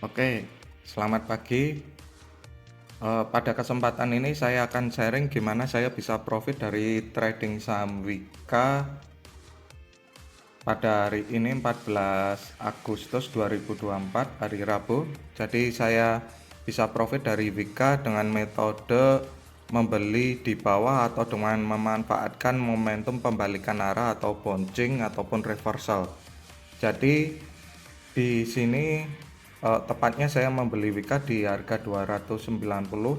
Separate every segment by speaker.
Speaker 1: Oke, selamat pagi. Pada kesempatan ini saya akan sharing gimana saya bisa profit dari trading saham Wika pada hari ini 14 Agustus 2024 hari Rabu. Jadi saya bisa profit dari Wika dengan metode membeli di bawah atau dengan memanfaatkan momentum pembalikan arah atau bouncing ataupun reversal. Jadi di sini tepatnya saya membeli Wika di harga 290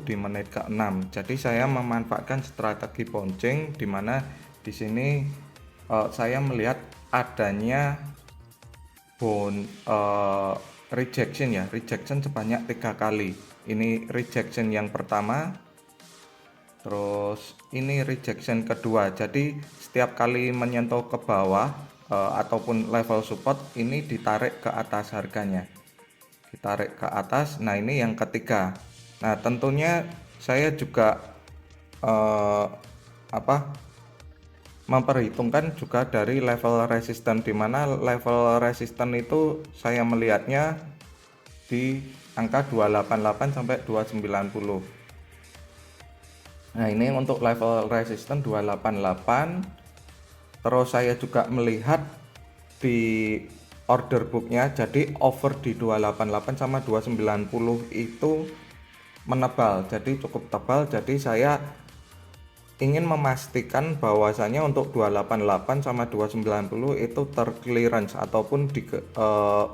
Speaker 1: di menit ke-6. Jadi saya memanfaatkan strategi bouncing di mana di sini saya melihat adanya rejection sebanyak 3 kali. Ini rejection yang pertama, terus ini rejection kedua. Jadi setiap kali menyentuh ke bawah ataupun level support ini ditarik ke atas harganya, ditarik ke atas. Nah ini yang ketiga. Nah tentunya saya juga eh, memperhitungkan juga dari level resisten, di mana level resisten itu saya melihatnya di angka 288 sampai 290. Nah ini untuk level resisten 288. Terus saya juga melihat di order booknya, jadi over di 288 sama 290 itu menebal, jadi cukup tebal. Jadi saya ingin memastikan bahwasanya untuk 288 sama 290 itu terclearance ataupun di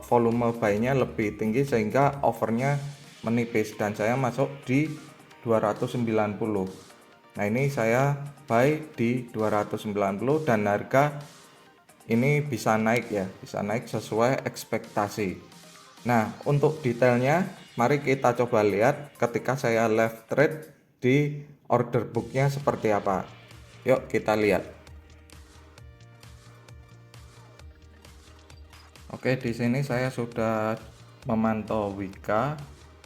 Speaker 1: volume buy-nya lebih tinggi sehingga overnya menipis, dan saya masuk di 290. Nah ini saya buy di 290 dan harga ini bisa naik ya, bisa naik sesuai ekspektasi. Nah untuk detailnya mari kita coba lihat ketika saya left trade di order booknya seperti apa. Yuk kita lihat. Oke, di sini saya sudah memantau Wika.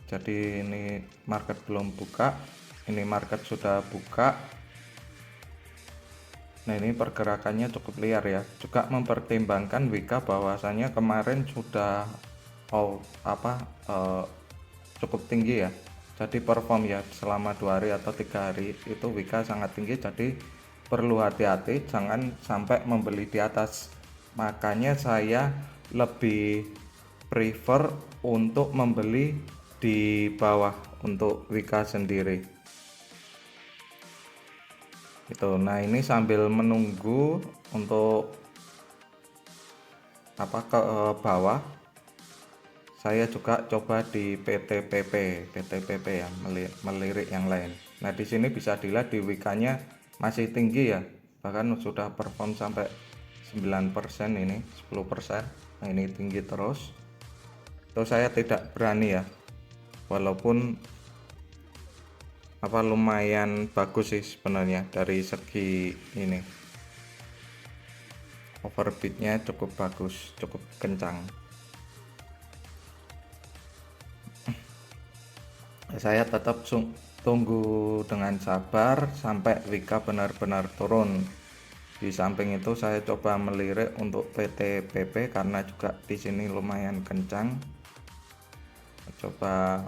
Speaker 1: Jadi ini market belum buka, ini market sudah buka. Nah ini pergerakannya cukup liar ya. Juga mempertimbangkan Wika bahwasanya kemarin sudah cukup tinggi ya. Jadi perform ya selama 2 hari atau 3 hari itu Wika sangat tinggi. Jadi perlu hati-hati, jangan sampai membeli di atas. Makanya saya lebih prefer untuk membeli di bawah untuk Wika sendiri. Gitu. Nah ini sambil menunggu untuk ke bawah, saya juga coba di PTPP ya, melirik yang lain. Nah di sini bisa dilihat di Wika-nya masih tinggi ya, bahkan sudah perform sampai 9%, ini 10%. Nah ini tinggi terus. Terus saya tidak berani ya, walaupun lumayan bagus sih sebenarnya dari segi ini, overbitnya cukup bagus, cukup kencang. Saya tetap tunggu dengan sabar sampai Wika benar-benar turun. Di samping itu saya coba melirik untuk PTPP karena juga di sini lumayan kencang. Coba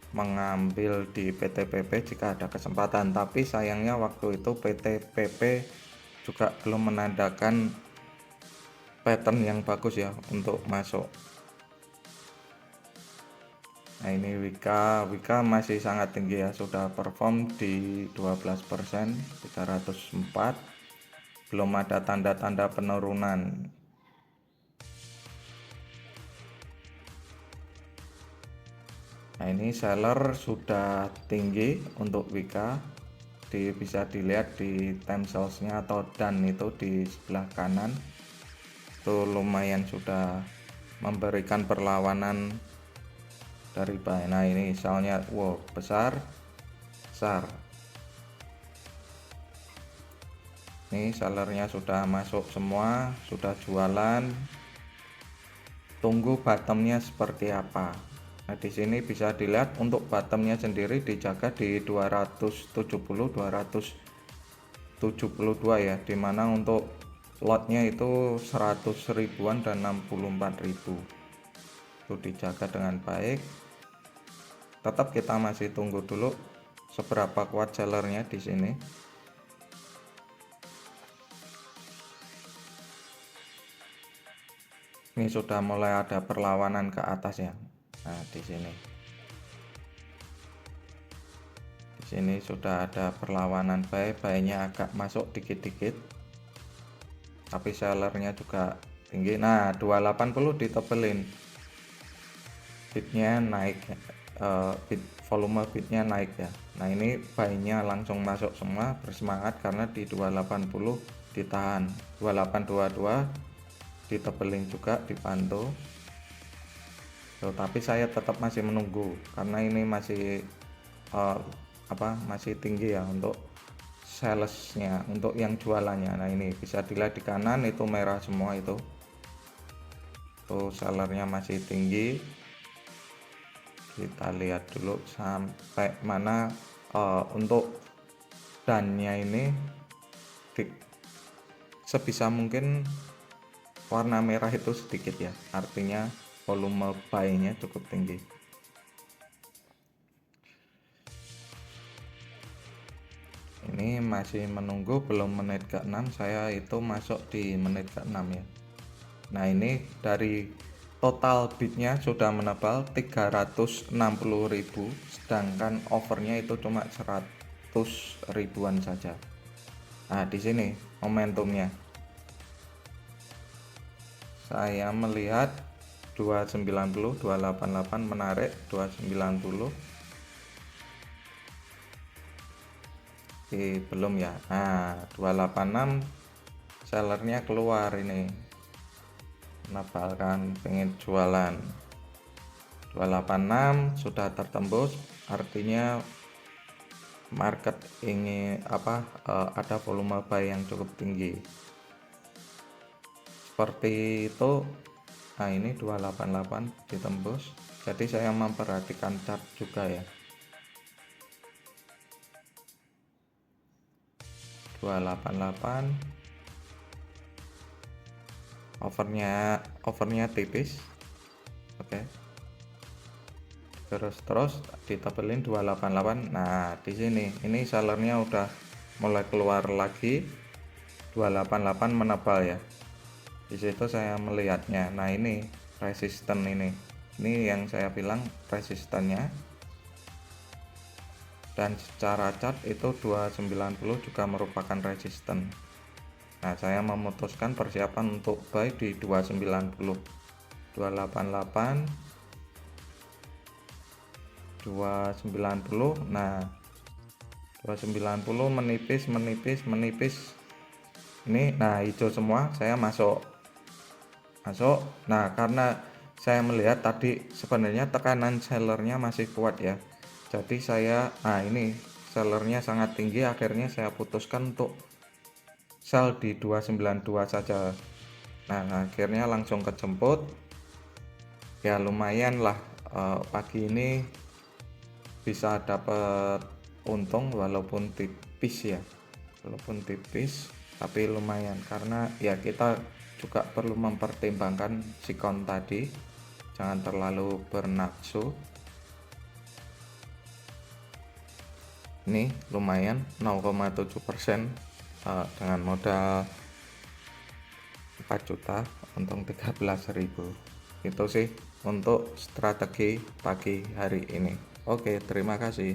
Speaker 1: mengambil di PTPP jika ada kesempatan, tapi sayangnya waktu itu PTPP juga belum menandakan pattern yang bagus ya untuk masuk. Nah ini Wika masih sangat tinggi ya, sudah perform di 12%, 304. Belum ada tanda-tanda penurunan. Nah ini seller sudah tinggi untuk Wika, bisa dilihat di time sales-nya atau dan itu di sebelah kanan itu lumayan sudah memberikan perlawanan dari buy. Nah ini soalnya wow besar. Ini sellernya sudah masuk semua, sudah jualan. Tunggu bottomnya seperti apa. Nah di sini bisa dilihat untuk bottomnya sendiri dijaga di 270 272 ya, dimana untuk lotnya itu 100 ribuan dan 64.000. itu dijaga dengan baik. Tetap kita masih tunggu dulu seberapa kuat sellernya di sini. Ini sudah mulai ada perlawanan ke atas ya. Nah, di sini sudah ada perlawanan buy-nya agak masuk dikit-dikit. Tapi sellernya juga tinggi. Nah, 280 ditebelin. Bidnya naik, volume bidnya naik ya. Nah, ini buy-nya langsung masuk semua, bersemangat karena di 280 ditahan. 2822 ditebelin juga, dipantau. Tapi saya tetap masih menunggu karena ini masih masih tinggi ya untuk salesnya, untuk yang jualannya. Nah, ini bisa dilihat di kanan itu merah semua, itu tuh sellernya masih tinggi. Kita lihat dulu sampai mana untuk dannya ini sebisa mungkin warna merah itu sedikit ya, artinya volume buy-nya cukup tinggi. Ini masih menunggu, belum menit ke-6, saya itu masuk di menit ke-6 ya. Nah, ini dari total bidnya sudah menebal 360.000, sedangkan overnya itu cuma 100 ribuan saja. Nah, di sini momentumnya saya melihat 290, 288 menarik, 290 belum ya. Nah, 286 sellernya keluar, ini menabalkan pengen jualan. 286 sudah tertembus, artinya market ingin ada volume buy yang cukup tinggi seperti itu. Nah, ini 288 ditembus, jadi saya memperhatikan chart juga ya. 288 overnya tipis. Oke. Terus ditebelin 288. Nah, di sini ini sellernya udah mulai keluar lagi, 288 menebal ya. Di situ saya melihatnya. Nah, ini resisten, ini yang saya bilang resistennya. Dan secara chart itu 290 juga merupakan resisten. Nah, saya memutuskan persiapan untuk buy di 290, 288, 290. Nah, 290 menipis. Ini nah hijau semua, saya masuk. Nah, karena saya melihat tadi sebenarnya tekanan sellernya masih kuat ya, jadi saya ini sellernya sangat tinggi, akhirnya saya putuskan untuk sell di 292 saja. Nah, akhirnya langsung kejemput ya, lumayan lah. Pagi ini bisa dapat untung walaupun tipis ya, tapi lumayan, karena ya kita juga perlu mempertimbangkan sikon tadi, jangan terlalu bernafsu. Ini lumayan 0,7% dengan modal 4 juta, untung 13.000. Itu sih untuk strategi pagi hari ini. Oke, terima kasih.